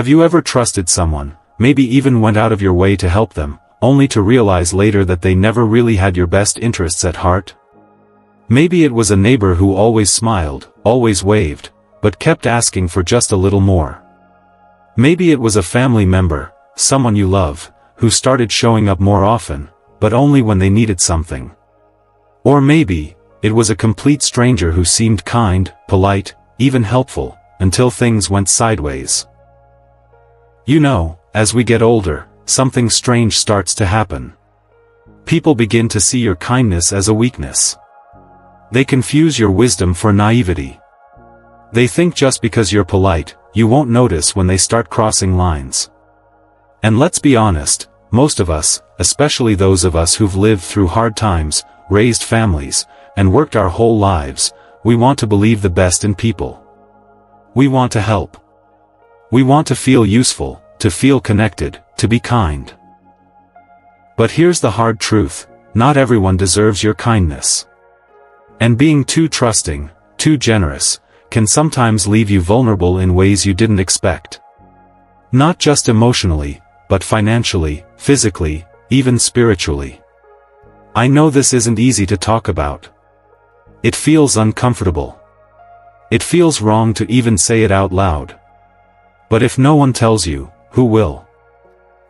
Have you ever trusted someone, maybe even went out of your way to help them, only to realize later that they never really had your best interests at heart? Maybe it was a neighbor who always smiled, always waved, but kept asking for just a little more. Maybe it was a family member, someone you love, who started showing up more often, but only when they needed something. Or maybe it was a complete stranger who seemed kind, polite, even helpful, until things went sideways. You know, as we get older, something strange starts to happen. People begin to see your kindness as a weakness. They confuse your wisdom for naivety. They think just because you're polite, you won't notice when they start crossing lines. And let's be honest, most of us, especially those of us who've lived through hard times, raised families, and worked our whole lives, we want to believe the best in people. We want to help. We want to feel useful, to feel connected, to be kind. But here's the hard truth, not everyone deserves your kindness. And being too trusting, too generous, can sometimes leave you vulnerable in ways you didn't expect. Not just emotionally, but financially, physically, even spiritually. I know this isn't easy to talk about. It feels uncomfortable. It feels wrong to even say it out loud. But if no one tells you, who will?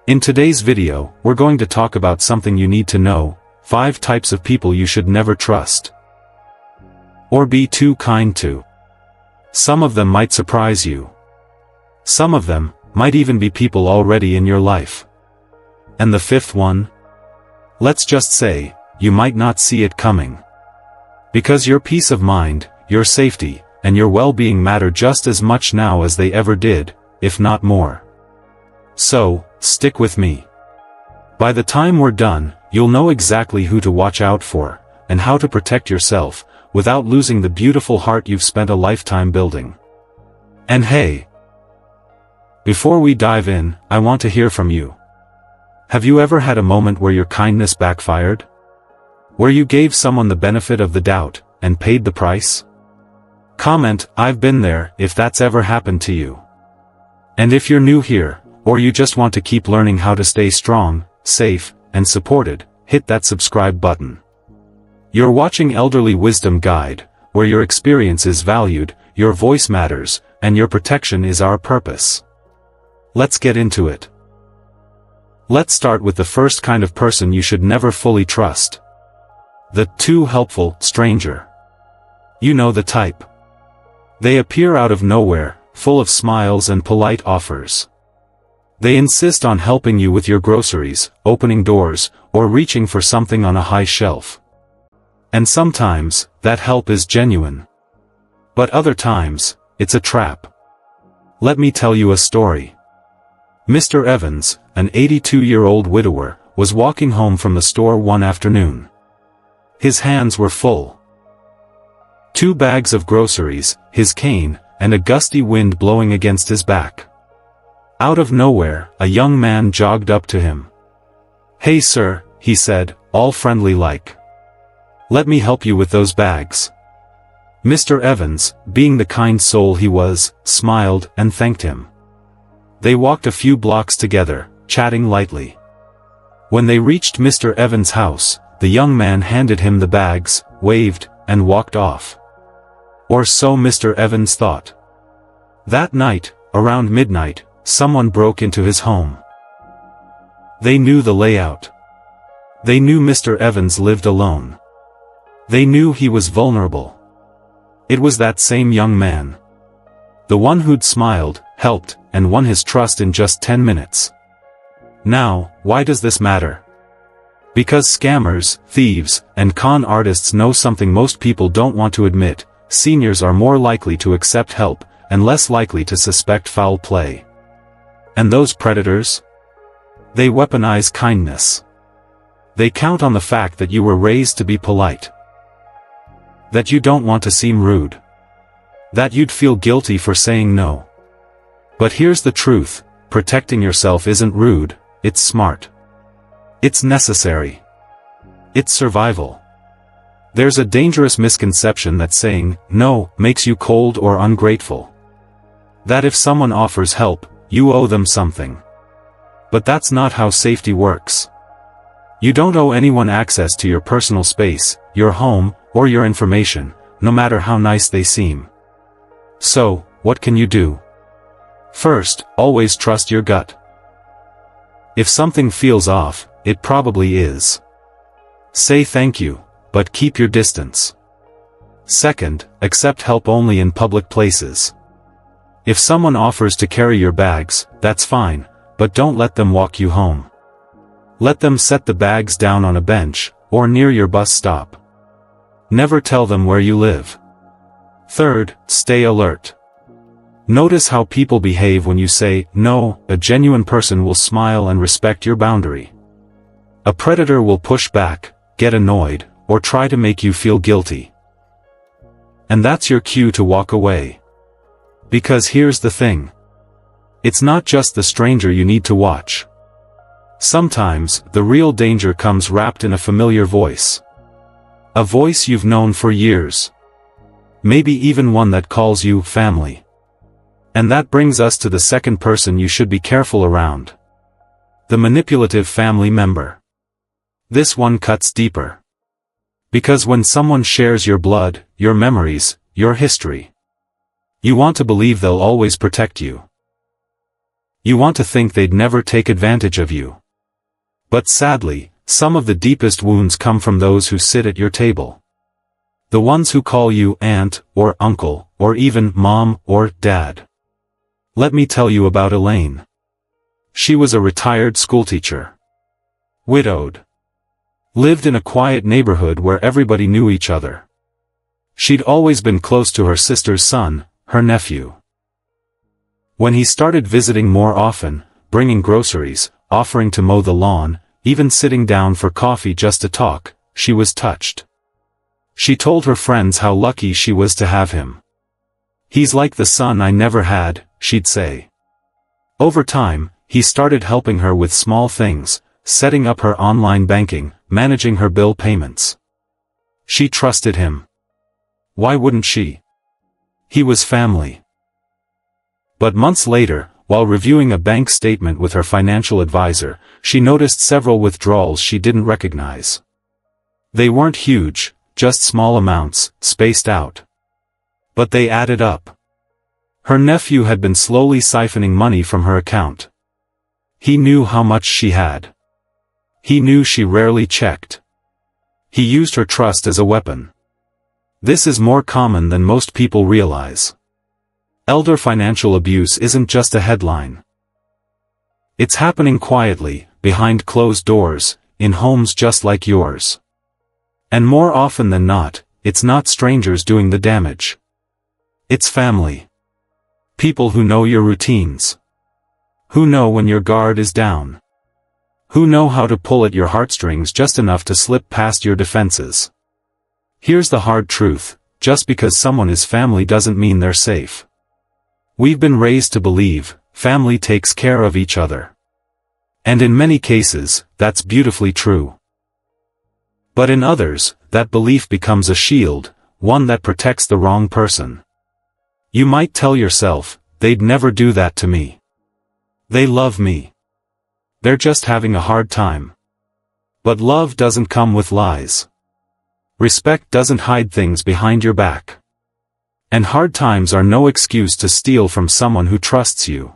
In today's video, we're going to talk about something you need to know, 5 types of people you should never trust. Or be too kind to. Some of them might surprise you. Some of them might even be people already in your life. And the 5th one? Let's just say, you might not see it coming. Because your peace of mind, your safety, and your well-being matter just as much now as they ever did, if not more. So, stick with me. By the time we're done, you'll know exactly who to watch out for, and how to protect yourself, without losing the beautiful heart you've spent a lifetime building. And hey, before we dive in, I want to hear from you. Have you ever had a moment where your kindness backfired? Where you gave someone the benefit of the doubt, and paid the price? Comment, "I've been there," if that's ever happened to you. And if you're new here, or you just want to keep learning how to stay strong, safe, and supported, hit that subscribe button. You're watching Elderly Wisdom Guide, where your experience is valued, your voice matters, and your protection is our purpose. Let's get into it. Let's start with the first kind of person you should never fully trust. The too helpful stranger. You know the type. They appear out of nowhere, full of smiles and polite offers. They insist on helping you with your groceries, opening doors, or reaching for something on a high shelf. And sometimes, that help is genuine. But other times, it's a trap. Let me tell you a story. Mr. Evans, an 82-year-old widower, was walking home from the store one afternoon. His hands were full. 2 bags of groceries, his cane, and a gusty wind blowing against his back. Out of nowhere, a young man jogged up to him. "Hey sir," he said, all friendly-like. "Let me help you with those bags." Mr. Evans, being the kind soul he was, smiled and thanked him. They walked a few blocks together, chatting lightly. When they reached Mr. Evans' house, the young man handed him the bags, waved, and walked off. Or so Mr. Evans thought. That night, around midnight, someone broke into his home. They knew the layout. They knew Mr. Evans lived alone. They knew he was vulnerable. It was that same young man. The one who'd smiled, helped, and won his trust in just 10 minutes. Now, why does this matter? Because scammers, thieves, and con artists know something most people don't want to admit: seniors are more likely to accept help, and less likely to suspect foul play. And those predators? They weaponize kindness. They count on the fact that you were raised to be polite. That you don't want to seem rude. That you'd feel guilty for saying no. But here's the truth: protecting yourself isn't rude, it's smart. It's necessary. It's survival. There's a dangerous misconception that saying no makes you cold or ungrateful. That if someone offers help, you owe them something. But that's not how safety works. You don't owe anyone access to your personal space, your home, or your information, no matter how nice they seem. So, what can you do? First, always trust your gut. If something feels off, it probably is. Say thank you, but keep your distance. Second, accept help only in public places. If someone offers to carry your bags, that's fine, but don't let them walk you home. Let them set the bags down on a bench, or near your bus stop. Never tell them where you live. Third, stay alert. Notice how people behave when you say no. A genuine person will smile and respect your boundary. A predator will push back, get annoyed, or try to make you feel guilty. And that's your cue to walk away. Because here's the thing. It's not just the stranger you need to watch. Sometimes, the real danger comes wrapped in a familiar voice. A voice you've known for years. Maybe even one that calls you family. And that brings us to the second person you should be careful around. The manipulative family member. This one cuts deeper. Because when someone shares your blood, your memories, your history, you want to believe they'll always protect you. You want to think they'd never take advantage of you. But sadly, some of the deepest wounds come from those who sit at your table. The ones who call you aunt, or uncle, or even mom, or dad. Let me tell you about Elaine. She was a retired schoolteacher. Widowed. Lived in a quiet neighborhood where everybody knew each other. She'd always been close to her sister's son, her nephew. When he started visiting more often, bringing groceries, offering to mow the lawn, even sitting down for coffee just to talk, she was touched. She told her friends how lucky she was to have him. "He's like the son I never had," she'd say. Over time, he started helping her with small things, setting up her online banking, managing her bill payments. She trusted him. Why wouldn't she? He was family. But months later, while reviewing a bank statement with her financial advisor, she noticed several withdrawals she didn't recognize. They weren't huge, just small amounts, spaced out. But they added up. Her nephew had been slowly siphoning money from her account. He knew how much she had. He knew she rarely checked. He used her trust as a weapon. This is more common than most people realize. Elder financial abuse isn't just a headline. It's happening quietly, behind closed doors, in homes just like yours. And more often than not, it's not strangers doing the damage. It's family. People who know your routines. Who know when your guard is down. Who know how to pull at your heartstrings just enough to slip past your defenses. Here's the hard truth, just because someone is family doesn't mean they're safe. We've been raised to believe, family takes care of each other. And in many cases, that's beautifully true. But in others, that belief becomes a shield, one that protects the wrong person. You might tell yourself, they'd never do that to me. They love me. They're just having a hard time. But love doesn't come with lies. Respect doesn't hide things behind your back. And hard times are no excuse to steal from someone who trusts you.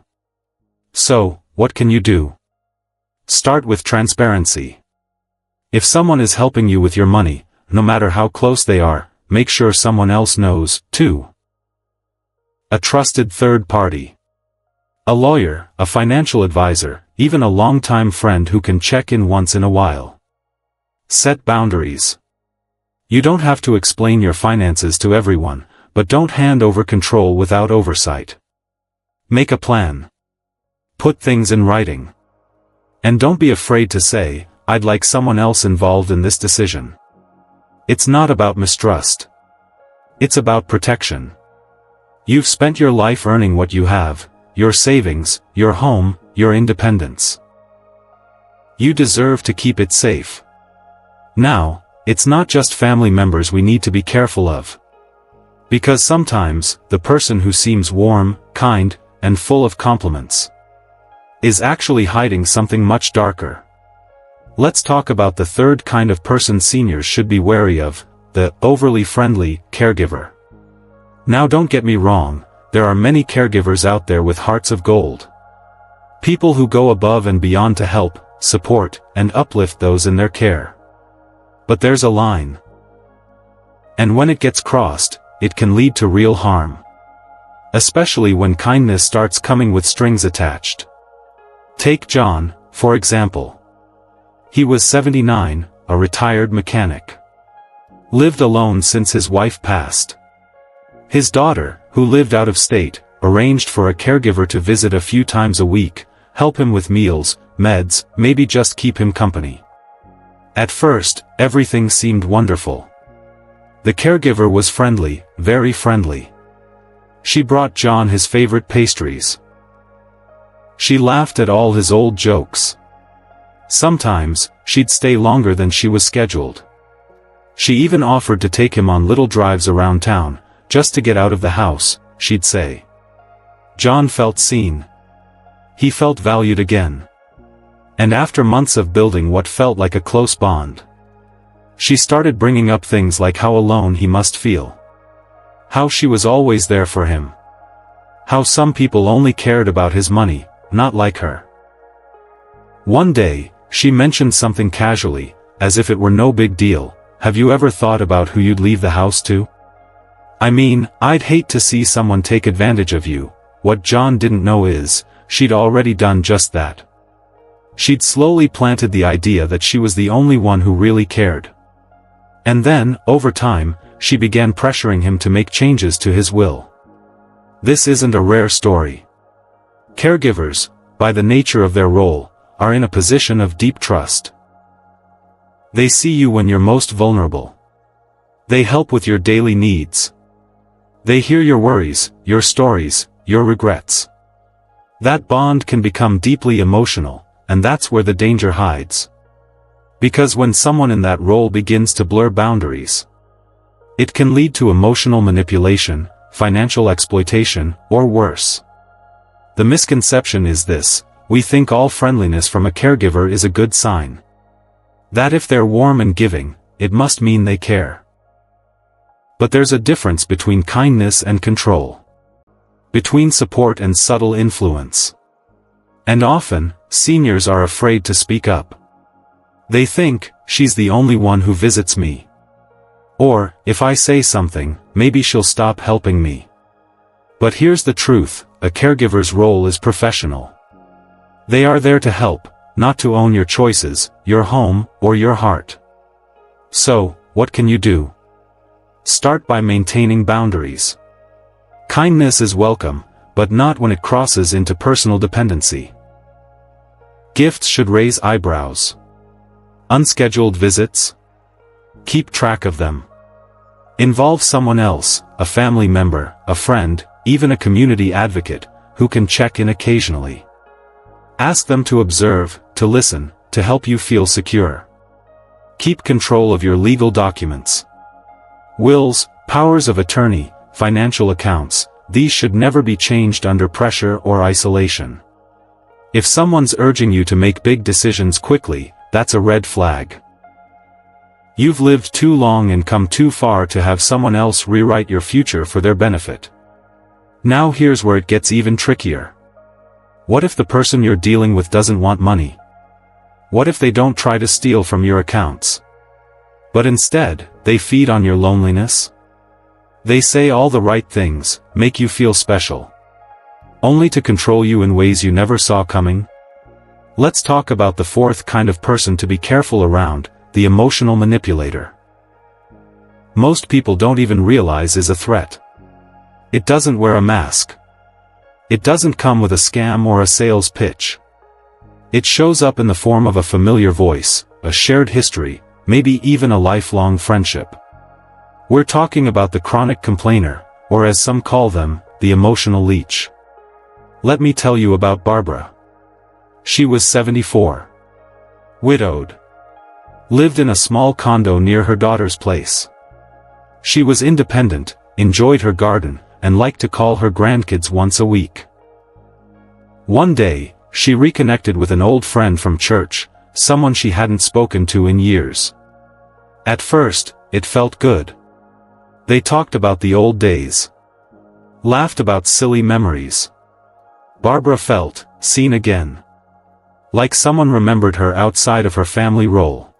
So, what can you do? Start with transparency. If someone is helping you with your money, no matter how close they are, make sure someone else knows, too. A trusted third party. A lawyer, a financial advisor, even a longtime friend who can check in once in a while. Set boundaries. You don't have to explain your finances to everyone, but don't hand over control without oversight. Make a plan. Put things in writing. And don't be afraid to say, "I'd like someone else involved in this decision." It's not about mistrust. It's about protection. You've spent your life earning what you have, your savings, your home, your independence. You deserve to keep it safe. Now, it's not just family members we need to be careful of. Because sometimes, the person who seems warm, kind, and full of compliments is actually hiding something much darker. Let's talk about the third kind of person seniors should be wary of, the overly friendly caregiver. Now don't get me wrong, there are many caregivers out there with hearts of gold. People who go above and beyond to help, support, and uplift those in their care. But there's a line. And when it gets crossed, it can lead to real harm. Especially when kindness starts coming with strings attached. Take John, for example. He was 79, a retired mechanic. Lived alone since his wife passed. His daughter, who lived out of state, arranged for a caregiver to visit a few times a week, help him with meals, meds, maybe just keep him company. At first, everything seemed wonderful. The caregiver was friendly, very friendly. She brought John his favorite pastries. She laughed at all his old jokes. Sometimes, she'd stay longer than she was scheduled. She even offered to take him on little drives around town, just to get out of the house, she'd say. John felt seen. He felt valued again. And after months of building what felt like a close bond, she started bringing up things like how alone he must feel. How she was always there for him. How some people only cared about his money, not like her. One day, she mentioned something casually, as if it were no big deal. Have you ever thought about who you'd leave the house to? I mean, I'd hate to see someone take advantage of you. What John didn't know is, she'd already done just that. She'd slowly planted the idea that she was the only one who really cared. And then, over time, she began pressuring him to make changes to his will. This isn't a rare story. Caregivers, by the nature of their role, are in a position of deep trust. They see you when you're most vulnerable. They help with your daily needs. They hear your worries, your stories, your regrets. That bond can become deeply emotional, and that's where the danger hides. Because when someone in that role begins to blur boundaries, it can lead to emotional manipulation, financial exploitation, or worse. The misconception is this: we think all friendliness from a caregiver is a good sign. That if they're warm and giving, it must mean they care. But there's a difference between kindness and control. Between support and subtle influence. And often, seniors are afraid to speak up. They think, she's the only one who visits me. Or, if I say something, maybe she'll stop helping me. But here's the truth, a caregiver's role is professional. They are there to help, not to own your choices, your home, or your heart. So, what can you do? Start by maintaining boundaries. Kindness is welcome, but not when it crosses into personal dependency. Gifts should raise eyebrows. Unscheduled visits? Keep track of them. Involve someone else, a family member, a friend, even a community advocate, who can check in occasionally. Ask them to observe, to listen, to help you feel secure. Keep control of your legal documents. Wills, powers of attorney, financial accounts, these should never be changed under pressure or isolation. If someone's urging you to make big decisions quickly, that's a red flag. You've lived too long and come too far to have someone else rewrite your future for their benefit. Now here's where it gets even trickier. What if the person you're dealing with doesn't want money? What if they don't try to steal from your accounts? But instead, they feed on your loneliness? They say all the right things, make you feel special. Only to control you in ways you never saw coming? Let's talk about the fourth kind of person to be careful around, the emotional manipulator. Most people don't even realize is a threat. It doesn't wear a mask. It doesn't come with a scam or a sales pitch. It shows up in the form of a familiar voice, a shared history, maybe even a lifelong friendship. We're talking about the chronic complainer, or as some call them, the emotional leech. Let me tell you about Barbara. She was 74. Widowed. Lived in a small condo near her daughter's place. She was independent, enjoyed her garden, and liked to call her grandkids once a week. One day, she reconnected with an old friend from church, someone she hadn't spoken to in years. At first, it felt good. They talked about the old days. Laughed about silly memories. Barbara felt seen again. Like someone remembered her outside of her family role.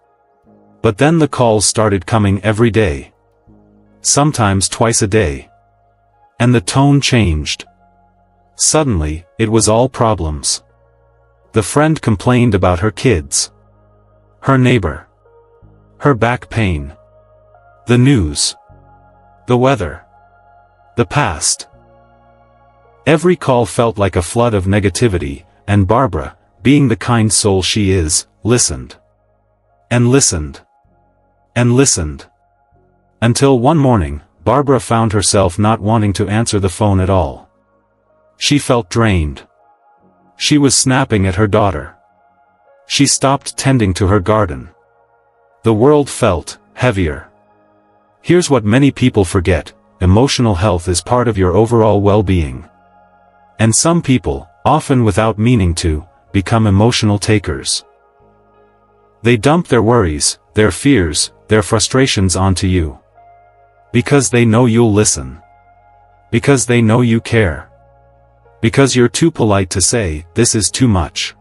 But then the calls started coming every day. Sometimes twice a day. And the tone changed. Suddenly, it was all problems. The friend complained about her kids. Her neighbor. Her back pain. The news. The weather. The past. Every call felt like a flood of negativity, and Barbara, being the kind soul she is, listened. And listened. And listened. Until one morning, Barbara found herself not wanting to answer the phone at all. She felt drained. She was snapping at her daughter. She stopped tending to her garden. The world felt heavier. Here's what many people forget: emotional health is part of your overall well-being. And some people, often without meaning to, become emotional takers. They dump their worries, their fears, their frustrations onto you. Because they know you'll listen. Because they know you care. Because you're too polite to say, "This is too much."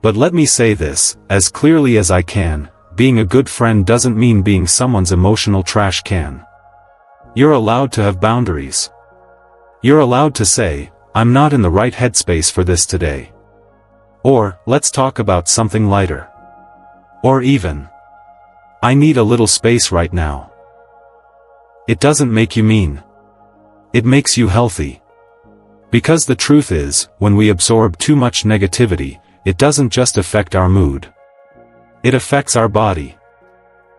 But let me say this, as clearly as I can, being a good friend doesn't mean being someone's emotional trash can. You're allowed to have boundaries. You're allowed to say, "I'm not in the right headspace for this today." Or, "Let's talk about something lighter." Or even, "I need a little space right now." It doesn't make you mean. It makes you healthy. Because the truth is, when we absorb too much negativity, it doesn't just affect our mood. It affects our body.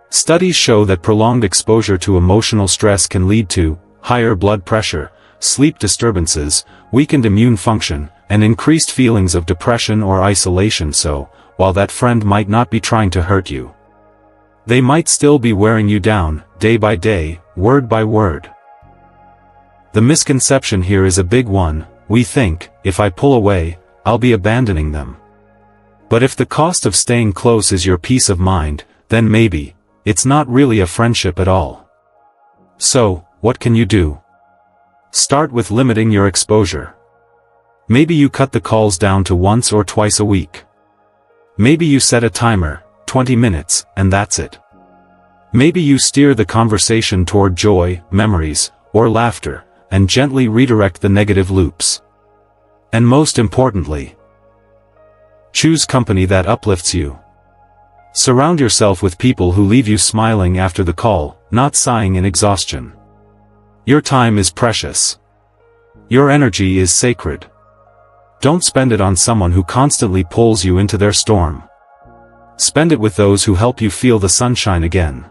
Studies show that prolonged exposure to emotional stress can lead to higher blood pressure, sleep disturbances, weakened immune function, and increased feelings of depression or isolation. So, while that friend might not be trying to hurt you, they might still be wearing you down, day by day, word by word. The misconception here is a big one. We think, if I pull away, I'll be abandoning them. But if the cost of staying close is your peace of mind, then maybe, it's not really a friendship at all. So, what can you do? Start with limiting your exposure. Maybe you cut the calls down to once or twice a week. Maybe you set a timer, 20 minutes, and that's it. Maybe you steer the conversation toward joy, memories, or laughter, and gently redirect the negative loops. And most importantly, choose company that uplifts you. Surround yourself with people who leave you smiling after the call, not sighing in exhaustion. Your time is precious. Your energy is sacred. Don't spend it on someone who constantly pulls you into their storm. Spend it with those who help you feel the sunshine again.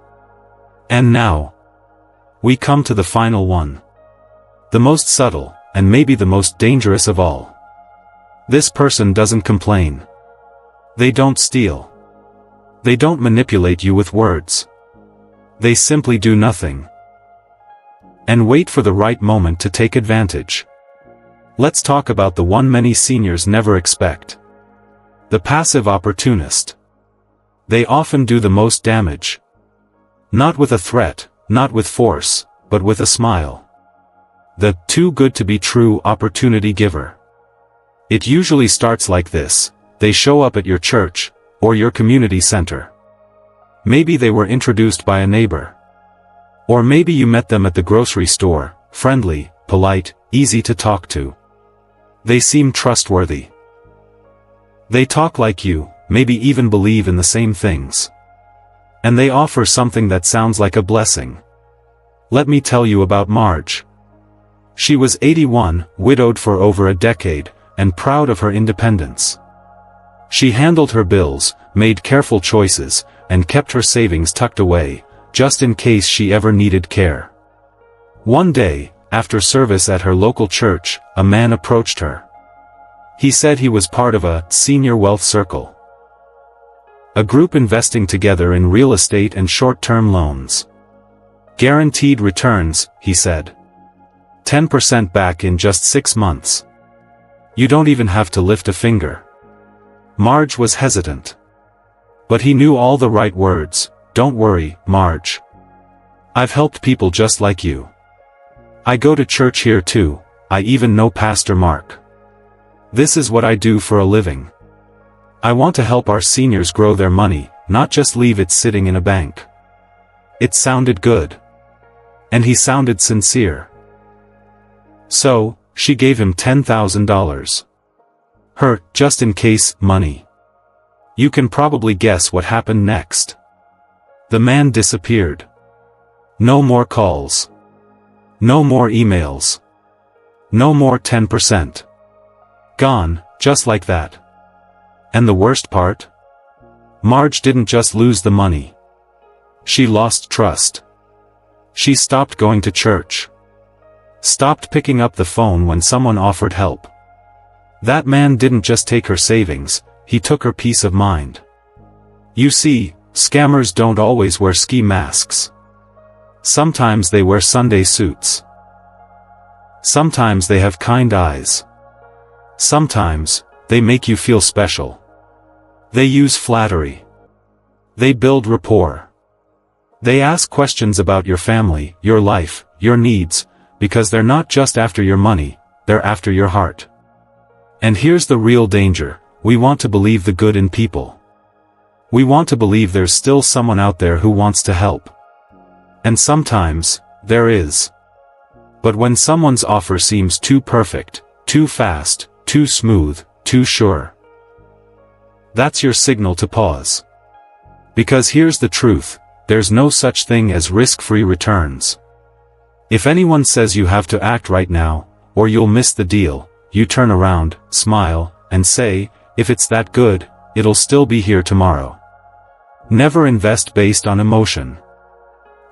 And now, we come to the final one. The most subtle, and maybe the most dangerous of all. This person doesn't complain. They don't steal. They don't manipulate you with words. They simply do nothing. And wait for the right moment to take advantage. Let's talk about the one many seniors never expect. The passive opportunist. They often do the most damage. Not with a threat, not with force, but with a smile. The too good to be true opportunity giver. It usually starts like this: they show up at your church, or your community center. Maybe they were introduced by a neighbor. Or maybe you met them at the grocery store, friendly, polite, easy to talk to. They seem trustworthy. They talk like you, maybe even believe in the same things. And they offer something that sounds like a blessing. Let me tell you about Marge. She was 81, widowed for over a decade, and proud of her independence. She handled her bills, made careful choices, and kept her savings tucked away, just in case she ever needed care. One day, after service at her local church, a man approached her. He said he was part of a senior wealth circle. A group investing together in real estate and short-term loans. Guaranteed returns, he said. 10% back in just 6 months. You don't even have to lift a finger. Marge was hesitant. But he knew all the right words. Don't worry, Marge. I've helped people just like you. I go to church here too, I even know Pastor Mark. This is what I do for a living. I want to help our seniors grow their money, not just leave it sitting in a bank. It sounded good. And he sounded sincere. So, she gave him $10,000. Her, just in case, money. You can probably guess what happened next. The man disappeared. No more calls. No more emails. No more 10%. Gone, just like that. And the worst part? Marge didn't just lose the money. She lost trust. She stopped going to church. Stopped picking up the phone when someone offered help. That man didn't just take her savings, he took her peace of mind. You see, scammers don't always wear ski masks. Sometimes they wear Sunday suits. Sometimes they have kind eyes. Sometimes, they make you feel special. They use flattery. They build rapport. They ask questions about your family, your life, your needs, because they're not just after your money, they're after your heart. And here's the real danger, we want to believe the good in people. We want to believe there's still someone out there who wants to help. And sometimes, there is. But when someone's offer seems too perfect, too fast, too smooth, too sure, that's your signal to pause. Because here's the truth, there's no such thing as risk-free returns. If anyone says you have to act right now, or you'll miss the deal, you turn around, smile, and say, if it's that good, it'll still be here tomorrow. Never invest based on emotion.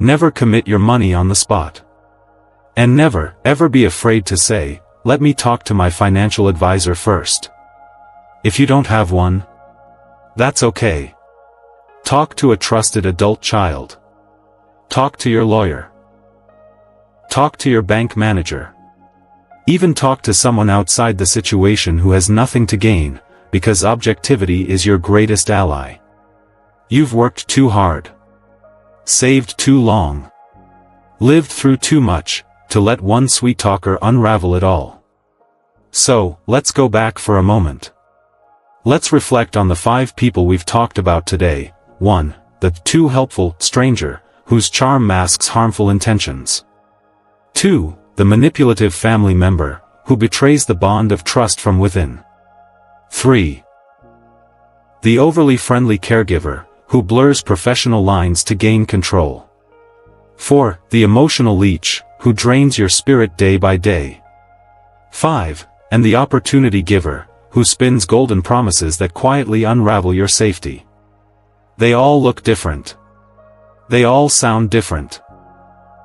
Never commit your money on the spot. And never, ever be afraid to say, let me talk to my financial advisor first. If you don't have one, that's okay. Talk to a trusted adult child. Talk to your lawyer. Talk to your bank manager. Even talk to someone outside the situation who has nothing to gain, because objectivity is your greatest ally. You've worked too hard. Saved too long. Lived through too much, to let one sweet talker unravel it all. So, let's go back for a moment. Let's reflect on the 5 people we've talked about today. 1. The too helpful stranger, whose charm masks harmful intentions. 2. The manipulative family member, who betrays the bond of trust from within. 3. The overly friendly caregiver, who blurs professional lines to gain control. 4. The emotional leech, who drains your spirit day by day. 5. And the opportunity giver, who spins golden promises that quietly unravel your safety. They all look different. They all sound different.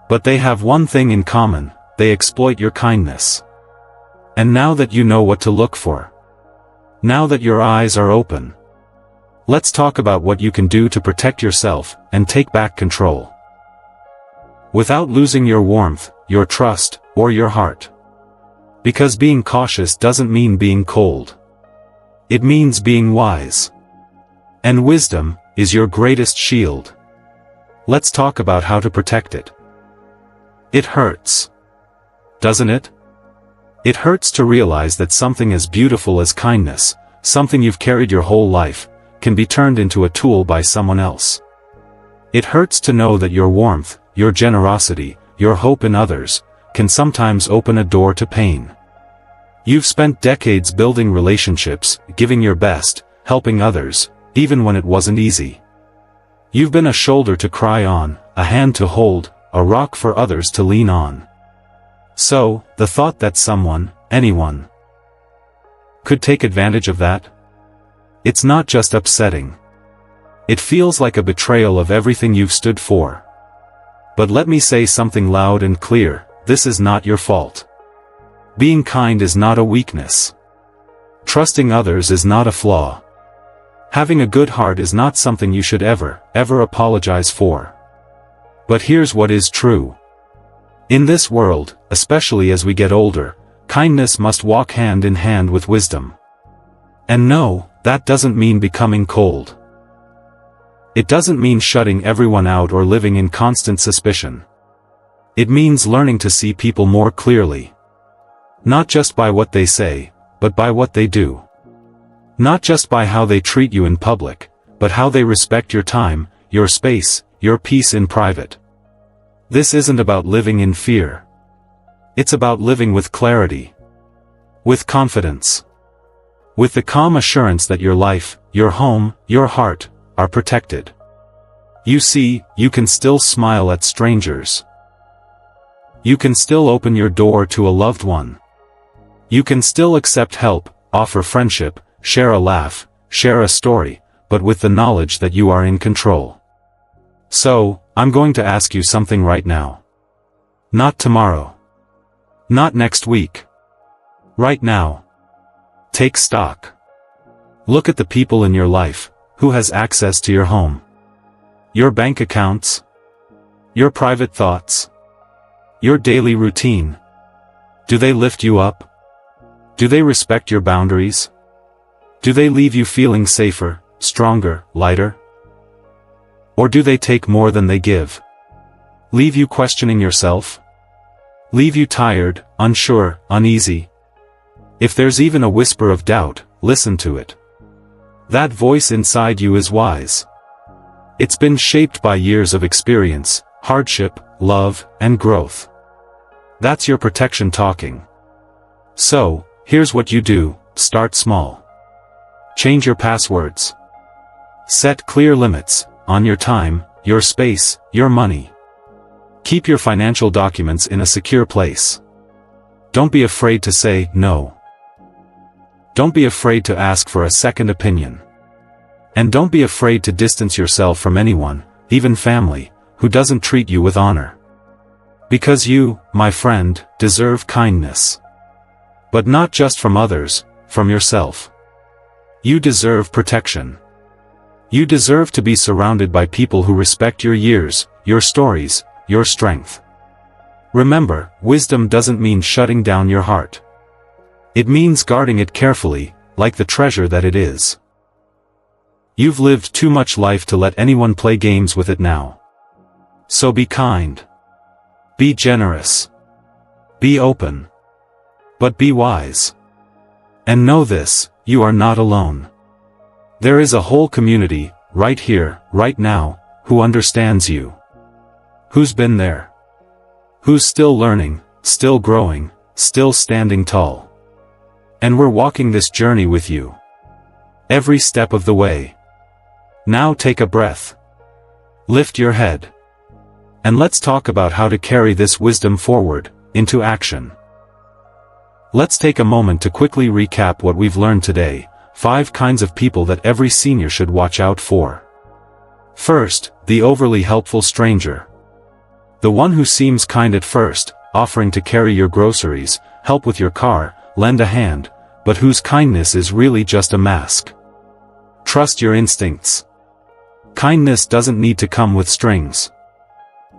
But they have one thing in common, they exploit your kindness. And now that you know what to look for, now that your eyes are open, let's talk about what you can do to protect yourself and take back control. Without losing your warmth, your trust, or your heart. Because being cautious doesn't mean being cold. It means being wise. And wisdom is your greatest shield. Let's talk about how to protect it. It hurts. Doesn't it? It hurts to realize that something as beautiful as kindness, something you've carried your whole life, can be turned into a tool by someone else. It hurts to know that your warmth, your generosity, your hope in others, can sometimes open a door to pain. You've spent decades building relationships, giving your best, helping others, even when it wasn't easy. You've been a shoulder to cry on, a hand to hold, a rock for others to lean on. So, the thought that someone, anyone, could take advantage of that? It's not just upsetting. It feels like a betrayal of everything you've stood for. But let me say something loud and clear, this is not your fault. Being kind is not a weakness. Trusting others is not a flaw. Having a good heart is not something you should ever apologize for. But here's what is true. In this world, especially as we get older, kindness must walk hand in hand with wisdom. And no, that doesn't mean becoming cold. It doesn't mean shutting everyone out or living in constant suspicion. It means learning to see people more clearly. Not just by what they say, but by what they do. Not just by how they treat you in public, but how they respect your time, your space, your peace in private. This isn't about living in fear. It's about living with clarity. With confidence. With the calm assurance that your life, your home, your heart, are protected. You see, you can still smile at strangers. You can still open your door to a loved one. You can still accept help, offer friendship, share a laugh, share a story, but with the knowledge that you are in control. So, I'm going to ask you something right now. Not tomorrow. Not next week. Right now. Take stock. Look at the people in your life. Who has access to your home? Your bank accounts? Your private thoughts? Your daily routine? Do they lift you up? Do they respect your boundaries? Do they leave you feeling safer, stronger, lighter? Or do they take more than they give? Leave you questioning yourself? Leave you tired, unsure, uneasy? If there's even a whisper of doubt, listen to it. That voice inside you is wise. It's been shaped by years of experience, hardship, love, and growth. That's your protection talking. So, here's what you do: start small. Change your passwords. Set clear limits on your time, your space, your money. Keep your financial documents in a secure place. Don't be afraid to say no. Don't be afraid to ask for a second opinion. And don't be afraid to distance yourself from anyone, even family, who doesn't treat you with honor. Because you, my friend, deserve kindness. But not just from others, from yourself. You deserve protection. You deserve to be surrounded by people who respect your years, your stories, your strength. Remember, wisdom doesn't mean shutting down your heart. It means guarding it carefully, like the treasure that it is. You've lived too much life to let anyone play games with it now. So be kind. Be generous. Be open. But be wise. And know this: you are not alone. There is a whole community, right here, right now, who understands you. Who's been there. Who's still learning, still growing, still standing tall. And we're walking this journey with you. Every step of the way. Now take a breath. Lift your head. And let's talk about how to carry this wisdom forward, into action. Let's take a moment to quickly recap what we've learned today: 5 kinds of people that every senior should watch out for. First, the overly helpful stranger. The one who seems kind at first, offering to carry your groceries, help with your car, lend a hand, but whose kindness is really just a mask. Trust your instincts. Kindness doesn't need to come with strings.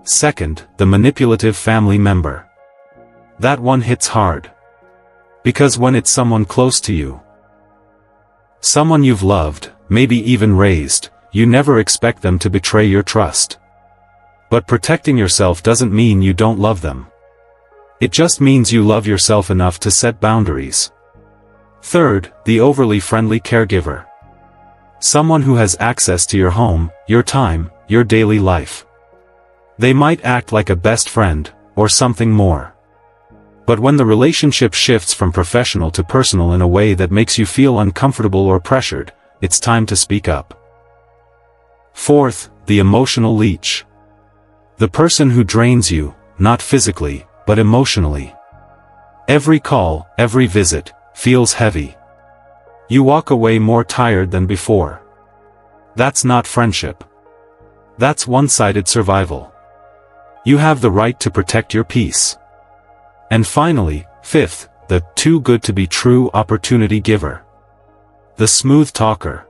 Second, the manipulative family member. That one hits hard. Because when it's someone close to you, someone you've loved, maybe even raised, you never expect them to betray your trust. But protecting yourself doesn't mean you don't love them. It just means you love yourself enough to set boundaries. Third, the overly friendly caregiver. Someone who has access to your home, your time, your daily life. They might act like a best friend, or something more. But when the relationship shifts from professional to personal in a way that makes you feel uncomfortable or pressured, it's time to speak up. Fourth, the emotional leech. The person who drains you, not physically, but emotionally. Every call, every visit, feels heavy. You walk away more tired than before. That's not friendship. That's one-sided survival. You have the right to protect your peace. And finally, fifth, the too good to be true opportunity giver. The smooth talker.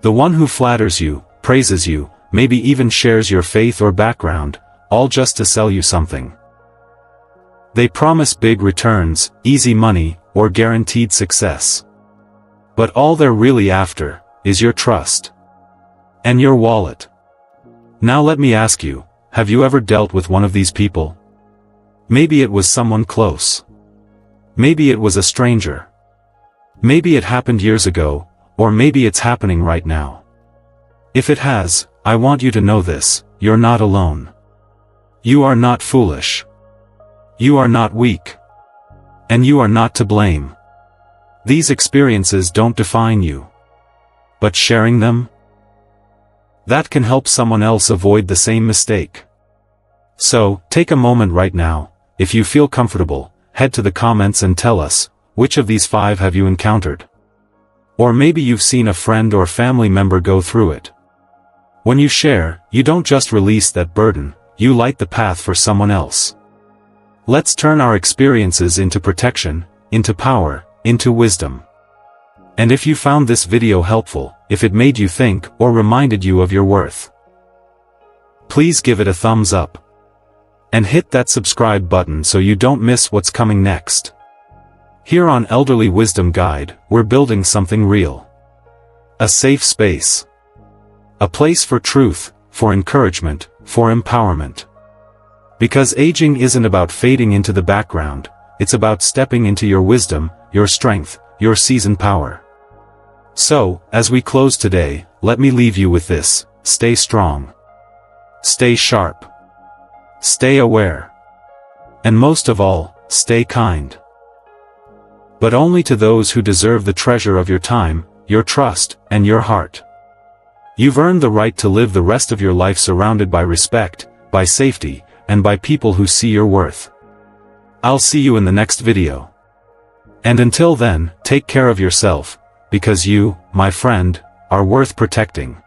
The one who flatters you, praises you, maybe even shares your faith or background, all just to sell you something. They promise big returns, easy money, or guaranteed success. But all they're really after is your trust. And your wallet. Now let me ask you, have you ever dealt with one of these people? Maybe it was someone close. Maybe it was a stranger. Maybe it happened years ago, or maybe it's happening right now. If it has, I want you to know this: you're not alone. You are not foolish. You are not weak. And you are not to blame. These experiences don't define you. But sharing them? That can help someone else avoid the same mistake. So, take a moment right now. If you feel comfortable, head to the comments and tell us, which of these 5 have you encountered? Or maybe you've seen a friend or family member go through it. When you share, you don't just release that burden, you light the path for someone else. Let's turn our experiences into protection, into power, into wisdom. And if you found this video helpful, if it made you think or reminded you of your worth, please give it a thumbs up. And hit that subscribe button so you don't miss what's coming next. Here on Elderly Wisdom Guide, we're building something real. A safe space. A place for truth, for encouragement, for empowerment. Because aging isn't about fading into the background, it's about stepping into your wisdom, your strength, your seasoned power. So, as we close today, let me leave you with this: stay strong. Stay sharp. Stay aware. And most of all, stay kind. But only to those who deserve the treasure of your time, your trust, and your heart. You've earned the right to live the rest of your life surrounded by respect, by safety, and by people who see your worth. I'll see you in the next video. And until then, take care of yourself, because you, my friend, are worth protecting.